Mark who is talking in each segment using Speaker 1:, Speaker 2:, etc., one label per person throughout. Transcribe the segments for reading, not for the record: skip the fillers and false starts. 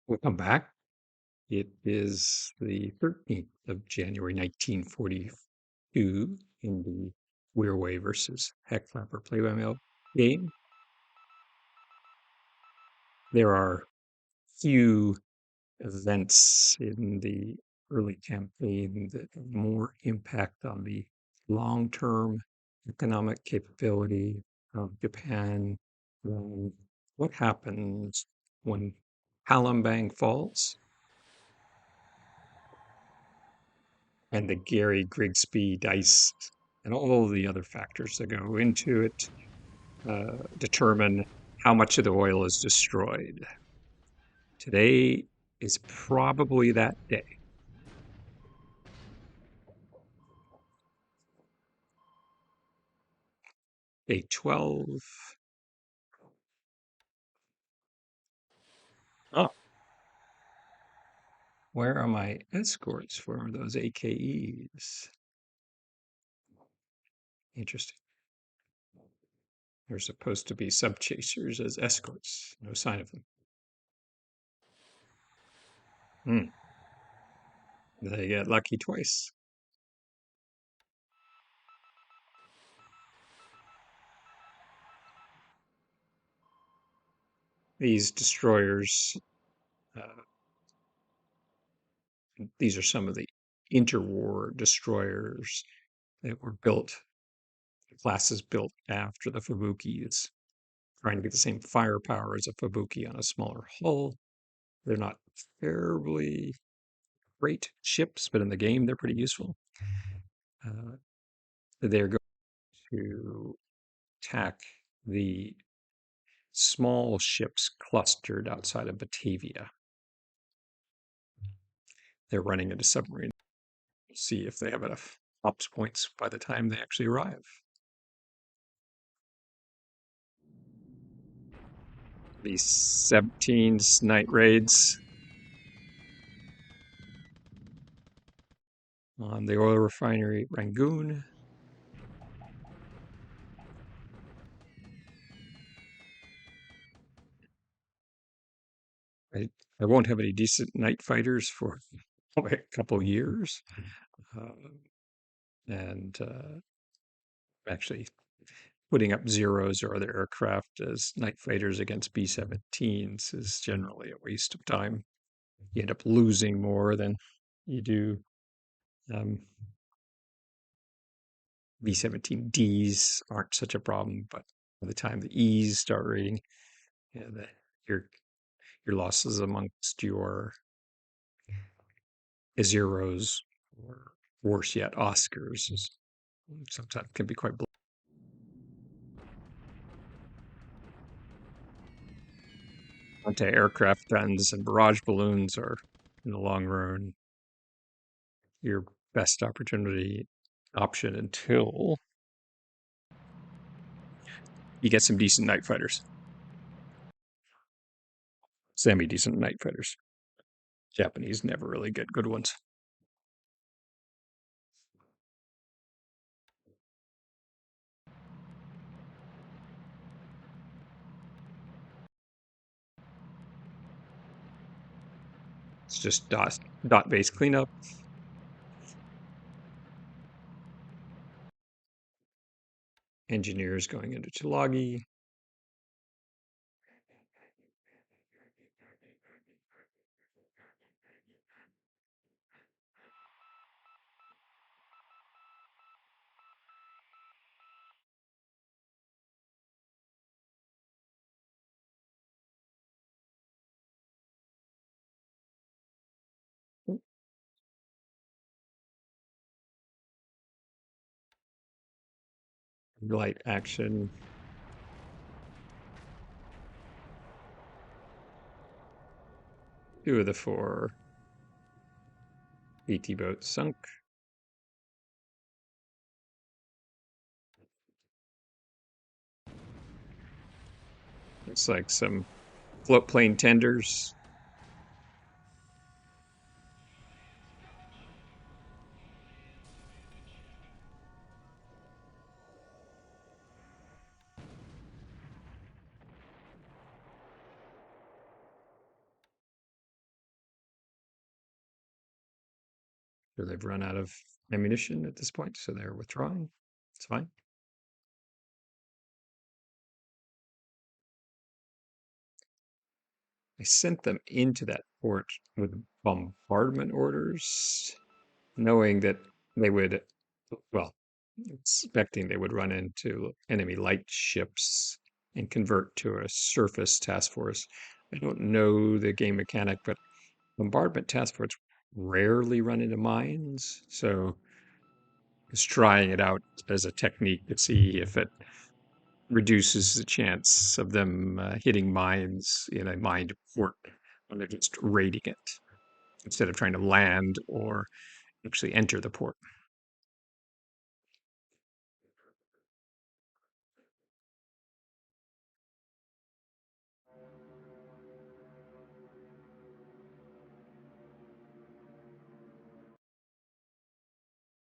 Speaker 1: Welcome back. It is the 13th of January, 1942, in the Wirraway versus Heclapar play-by-mail game. There are few events in the early campaign that have more impact on the long-term economic capability of Japan than what happens when Palembang falls and the Gary Grigsby dice and all the other factors that go into it determine how much of the oil is destroyed. Today is probably that day. Day 12. Oh, where are my escorts for those AKEs? Interesting. They're supposed to be sub chasers as escorts. No sign of them. Hmm. They get lucky twice. These destroyers, uh, these are some of the interwar destroyers that were built, the classes built after the Fubuki. It's trying to get the same firepower as a Fubuki on a smaller hull. They're not terribly great ships, but in the game they're pretty useful. Uh, they're going to attack the small ships clustered outside of Batavia. They're running into submarines. We'll see if they have enough ops points by the time they actually arrive. These 17 night raids on the oil refinery Rangoon. I, I won't have any decent night fighters for a couple years. Uh, and actually putting up Zeros or other aircraft as night fighters against B-17s is generally a waste of time. You end up losing more than you do. Um, B-17Ds aren't such a problem, but by the time the E's start raiding, yeah, your your losses amongst your Zeros or worse yet, Oscars is sometimes can be quite. Anti-aircraft guns and barrage balloons are, in the long run, your best option until you get some decent night fighters, semi-decent night fighters. Japanese never really get good ones. It's just dot base cleanup. Engineers going into Tulagi. Light action. Two of the four BT boats sunk. Looks like some float plane tenders. So they've run out of ammunition at this point, so they're withdrawing. It's fine. I sent them into that port with bombardment orders, knowing that they would, well, expecting they would run into enemy light ships and convert to a surface task force. I don't know the game mechanic, but bombardment task force rarely run into mines, so just trying it out as a technique to see if it reduces the chance of them hitting mines in a mined port when they're just raiding it instead of trying to land or actually enter the port.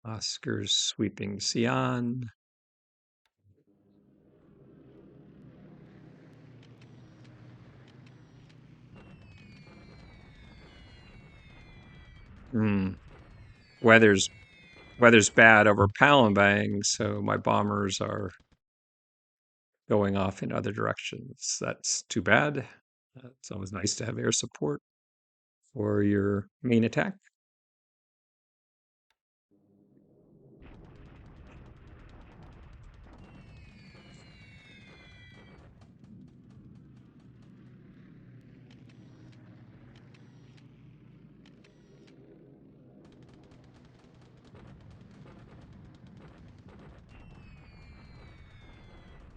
Speaker 1: Oscar's sweeping Sion. Hmm. Weather's weather's bad over Palembang, so my bombers are going off in other directions. That's too bad. It's always nice to have air support for your main attack.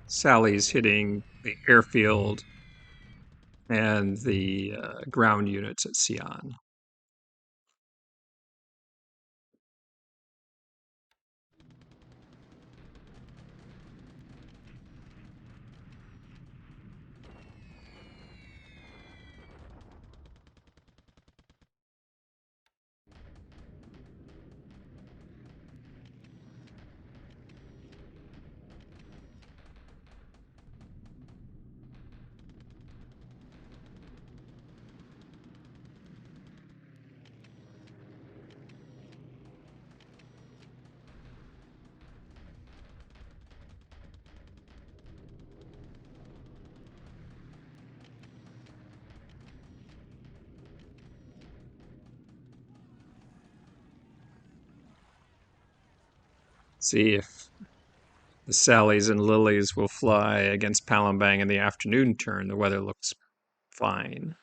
Speaker 1: Sally's hitting the airfield and the ground units at Sion. See if the Sallies and Lilies will fly against Palembang in the afternoon turn. The weather looks fine.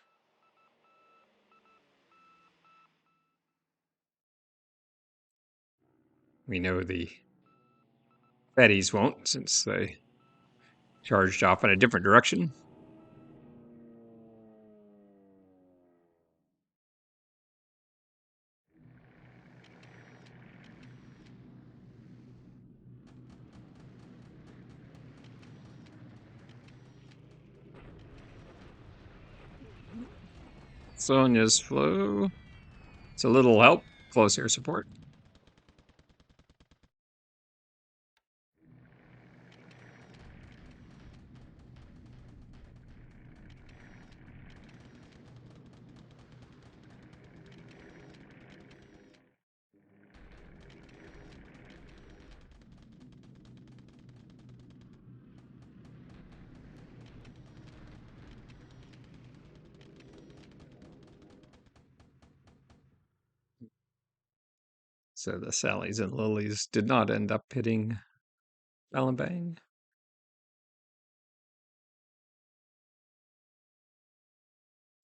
Speaker 1: We know the Betties won't, since they charged off in a different direction. Sonia's flow. It's a little help. Close air support. So the Sallies and Lilies did not end up hitting Palembang.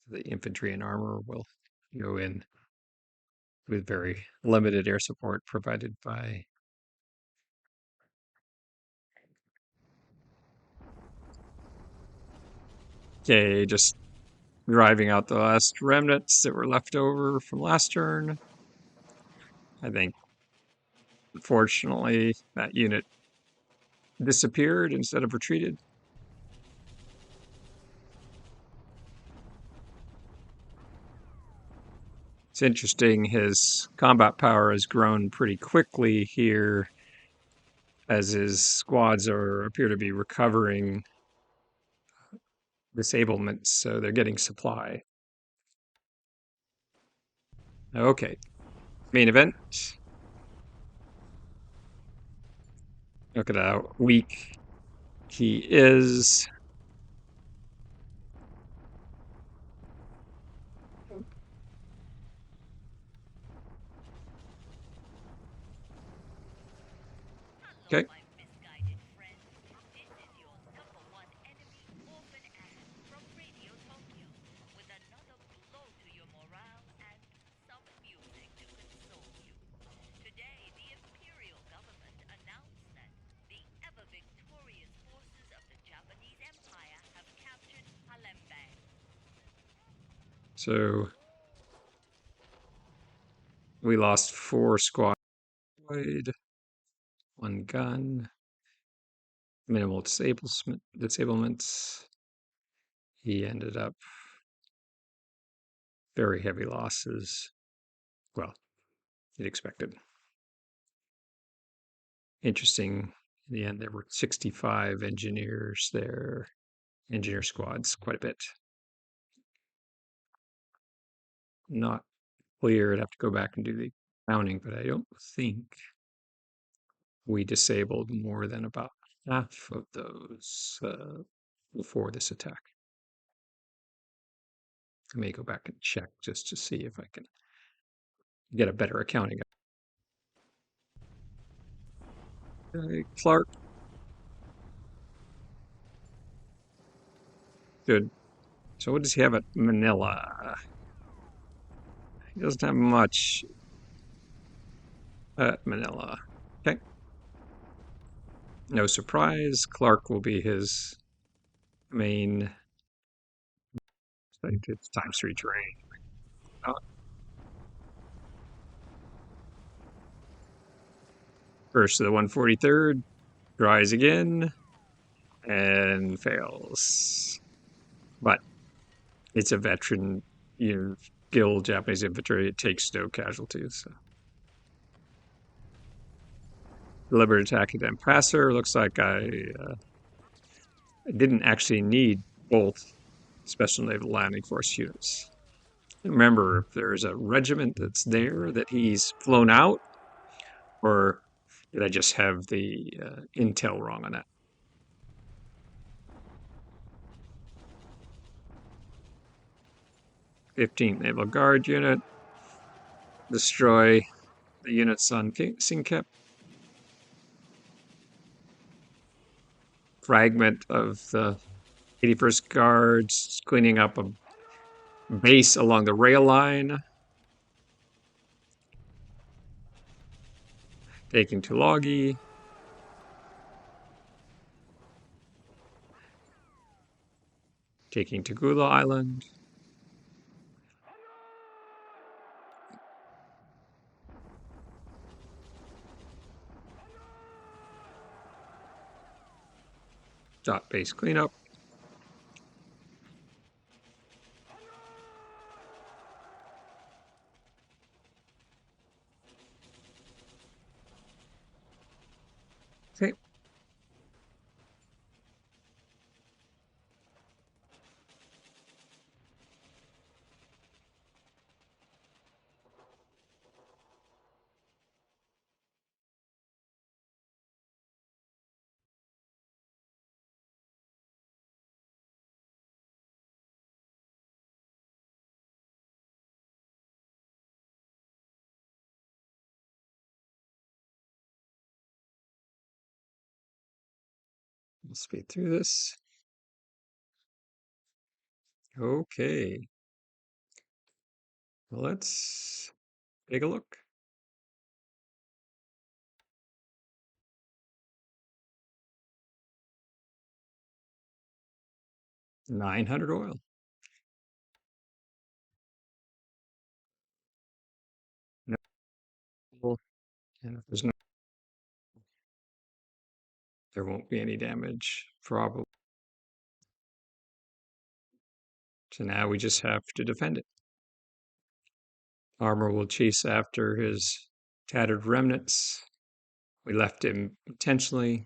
Speaker 1: The infantry and armor will go in with very limited air support provided by. Okay, just driving out the last remnants that were left over from last turn. I think, unfortunately, that unit disappeared instead of retreated. It's interesting, his combat power has grown pretty quickly here as his squads appear to be recovering disablements, so they're getting supply. Okay. Main event. Look at how weak he is. Okay. So we lost 4 squad, one gun, minimal disablements. He ended up very heavy losses. Well, you'd expected. Interesting. In the end, there were 65 engineers there, engineer squads, quite a bit. Not clear. I'd have to go back and do the counting, but I don't think we disabled more than about half of those before this attack. I may go back and check just to see if I can get a better accounting. Clark, good. So what does he have at Manila? He doesn't have much at Manila. Okay. No surprise. Clark will be his main site. It's times 3 terrain. First to the 143rd, tries again, and fails. But it's a veteran, guild Japanese infantry. It takes no casualties. So. Deliberate attack at Passer. Looks like I didn't actually need both Special Naval Landing Force units. Remember, if there's a regiment that's there that he's flown out, or did I just have the intel wrong on that? 15th Naval Guard unit. Destroy the units on Singkep. Fragment of the 81st Guards cleaning up a base along the rail line. Taking Tulagi. Taking Tagula Island. Dot base cleanup. Okay. We'll speed through this. Okay. Let's take a look. 900 oil. No, and if there's no, there won't be any damage, probably. So now we just have to defend it. Armor will chase after his tattered remnants. We left him intentionally.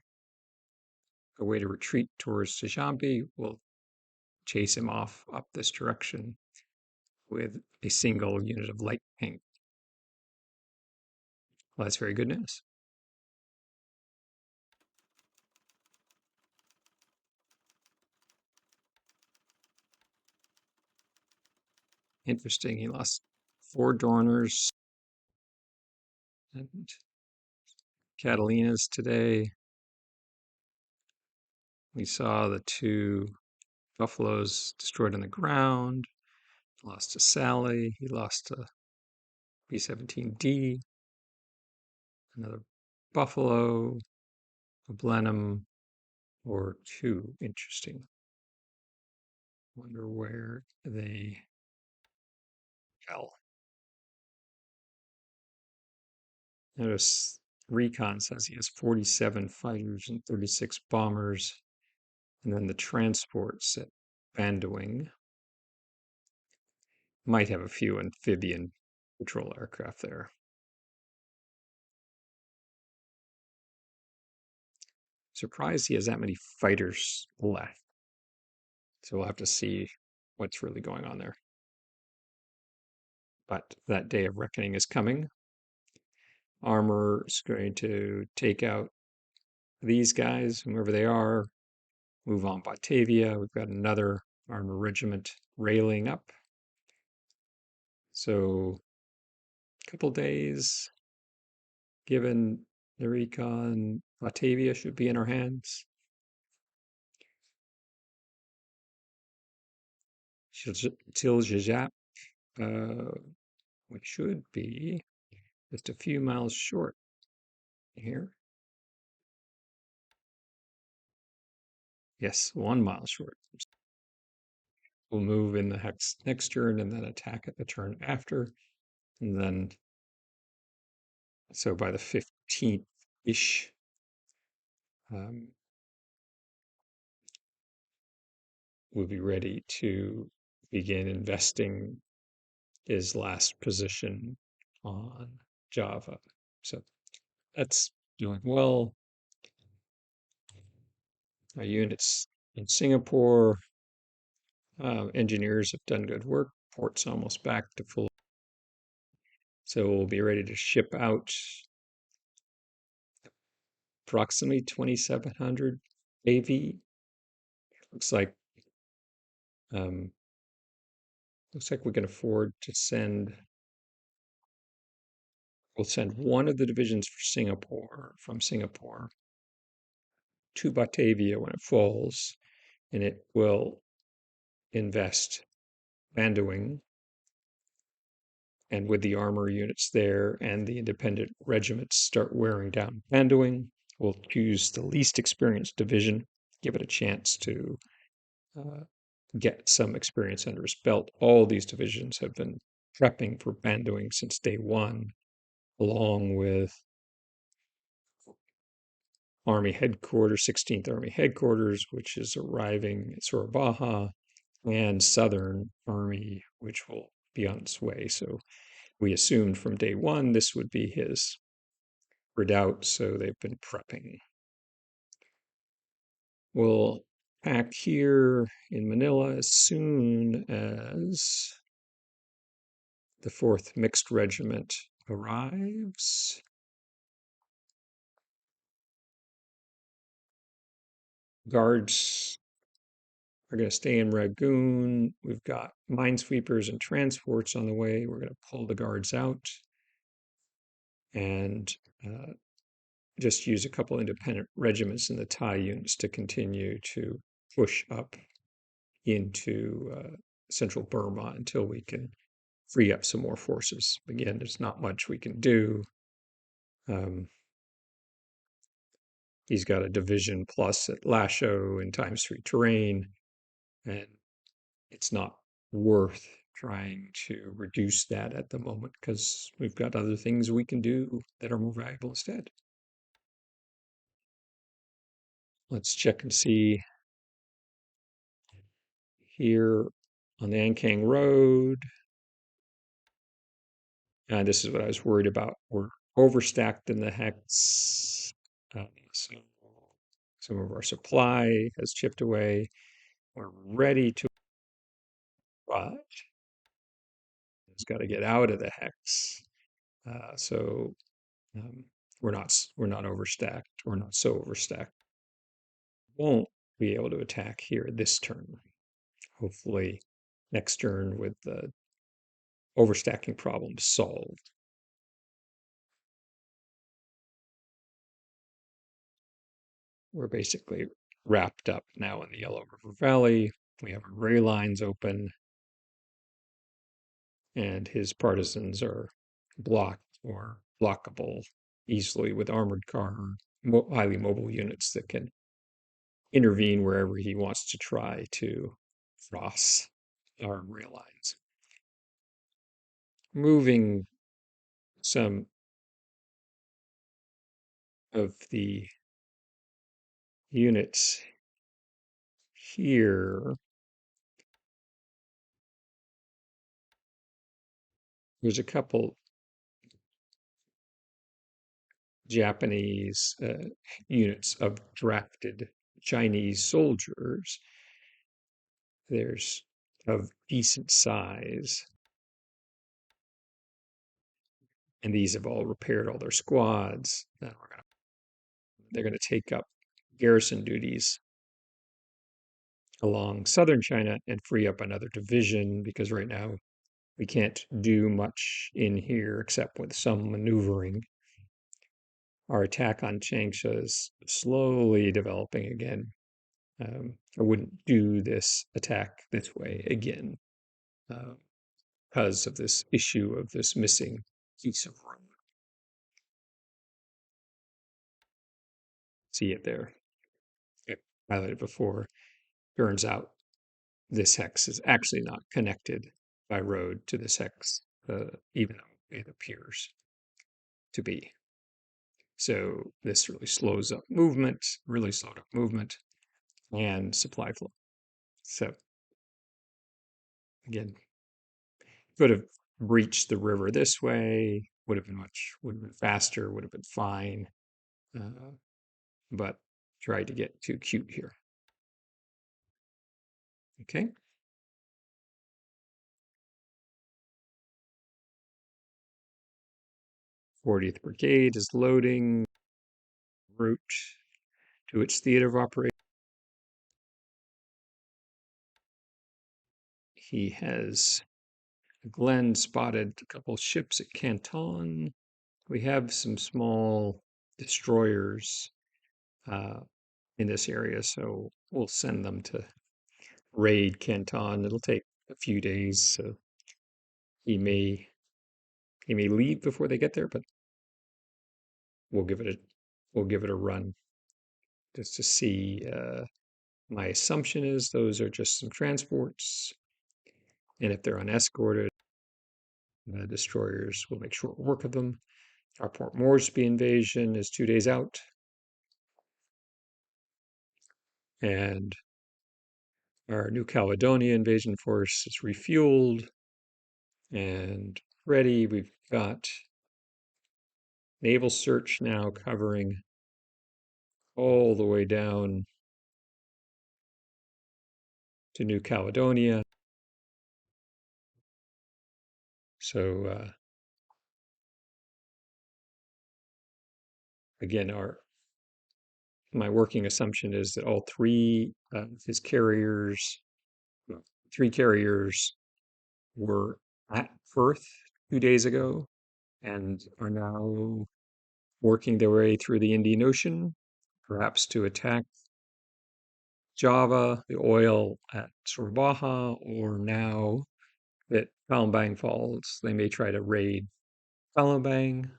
Speaker 1: A way to retreat towards Dushanbe. We'll chase him off up this direction with a single unit of light tank. Well, that's very good news. Interesting. He lost 4 Dorners and Catalinas today. We saw the 2 Buffaloes destroyed on the ground. Lost to Sally. He lost to B-17D. Another Buffalo, a Blenheim, or 2. Interesting. Wonder where they fell. Notice Recon says he has 47 fighters and 36 bombers. And then the transports at Bandowing might have a few amphibian patrol aircraft there. Surprised he has that many fighters left. So we'll have to see what's really going on there. But that day of reckoning is coming. Armor is going to take out these guys, whomever they are, move on Batavia. We've got another armor regiment railing up. So a couple days, given the recon, Batavia should be in our hands. Tiljajap, we should be just a few miles short here. Yes, 1 mile short. We'll move in the next turn and then attack at the turn after. And then, so by the 15th-ish, we'll be ready to begin investing his last position on Java. So that's doing well. Our units in Singapore, engineers have done good work. Port's almost back to full. So we'll be ready to ship out approximately 2,700 AV. Um, looks like we can afford to send. We'll send one of the divisions from Singapore to Batavia when it falls, and it will invest Bandowing, and with the armor units there and the independent regiments start wearing down Bandowing, we'll choose the least experienced division, give it a chance to get some experience under his belt. All these divisions have been prepping for Bandowing since day one, along with Army Headquarters, 16th Army Headquarters, which is arriving at Surabaya, and Southern Army, which will be on its way. So we assumed from day one this would be his redoubt, so they've been prepping. We'll act here in Manila as soon as the 4th Mixed Regiment arrives. Guards are going to stay in Ragoon. We've got minesweepers and transports on the way. We're going to pull the guards out and just use a couple independent regiments in the Thai units to continue to push up into central Burma until we can free up some more forces. Again, there's not much we can do. He's got a division plus at Lasho in ×3 terrain, and it's not worth trying to reduce that at the moment because we've got other things we can do that are more valuable instead. Let's check and see here on the Ankang Road. This is what I was worried about. We're overstacked in the hex. So some of our supply has chipped away. We're ready to, but it's got to get out of the hex. So Um, we're not overstacked. We're not so overstacked. Won't be able to attack here this turn. Hopefully, next turn with the overstacking problem solved. We're basically wrapped up now in the Yellow River Valley. We have our ray lines open, and his partisans are blocked or blockable easily with armored car, highly mobile units that can intervene wherever he wants to try to cross our rail lines. Moving some of the units here. There's a couple Japanese units of drafted Chinese soldiers. There's of decent size, and these have all repaired all their squads. They're going to take up garrison duties along southern China and free up another division because right now we can't do much in here except with some maneuvering. Our attack on Changsha is slowly developing again. I wouldn't do this attack this way again because of this issue of this missing piece of road. See it there. I highlighted before. Turns out this hex is actually not connected by road to this hex, even though it appears to be. So this really slows up movement, really slowed up movement and supply flow. So again, could have breached the river this way, would have been faster, would have been fine, but tried to get too cute here. Okay. 40th Brigade is loading route to its theater of operation. He has Glenn spotted a couple ships at Canton. We have some small destroyers in this area, so we'll send them to raid Canton. It'll take a few days, so he may leave before they get there, but we'll give it a run just to see. My assumption is those are just some transports, and if they're unescorted, the destroyers will make short work of them. Our Port Moresby invasion is 2 days out, and our New Caledonia invasion force is refueled and ready. We've got naval search now covering all the way down to New Caledonia. So again, my working assumption is that all three of his carriers, three carriers, were at Perth 2 days ago and are now working their way through the Indian Ocean, perhaps to attack Java, the oil at Surabaya, or now at Palembang Falls, they may try to raid Palembang,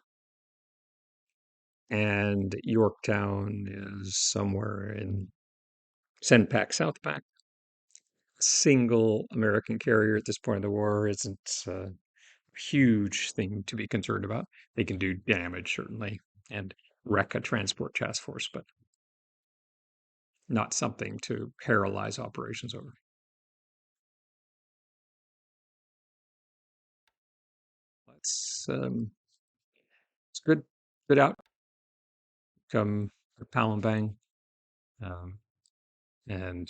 Speaker 1: and Yorktown is somewhere in Senpak, Southpak. Single American carrier at this point of the war isn't a huge thing to be concerned about. They can do damage, certainly, and wreck a transport task force, but not something to paralyze operations over. It's good outcome for Palembang, um, and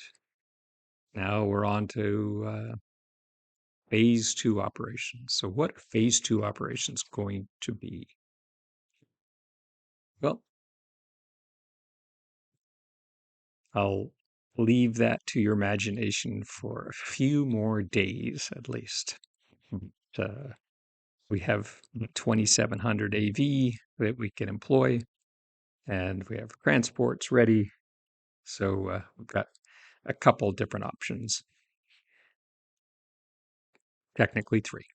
Speaker 1: now we're on to phase two operations. So, what are phase two operations going to be? Well, I'll leave that to your imagination for a few more days at least. But, we have 2700 AV that we can employ, and we have transports ready. So we've got a couple different options. Technically three: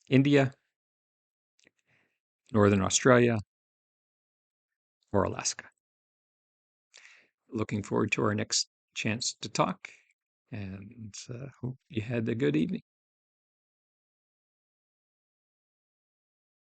Speaker 1: India, Northern Australia, or Alaska. Looking forward to our next chance to talk, and hope you had a good evening.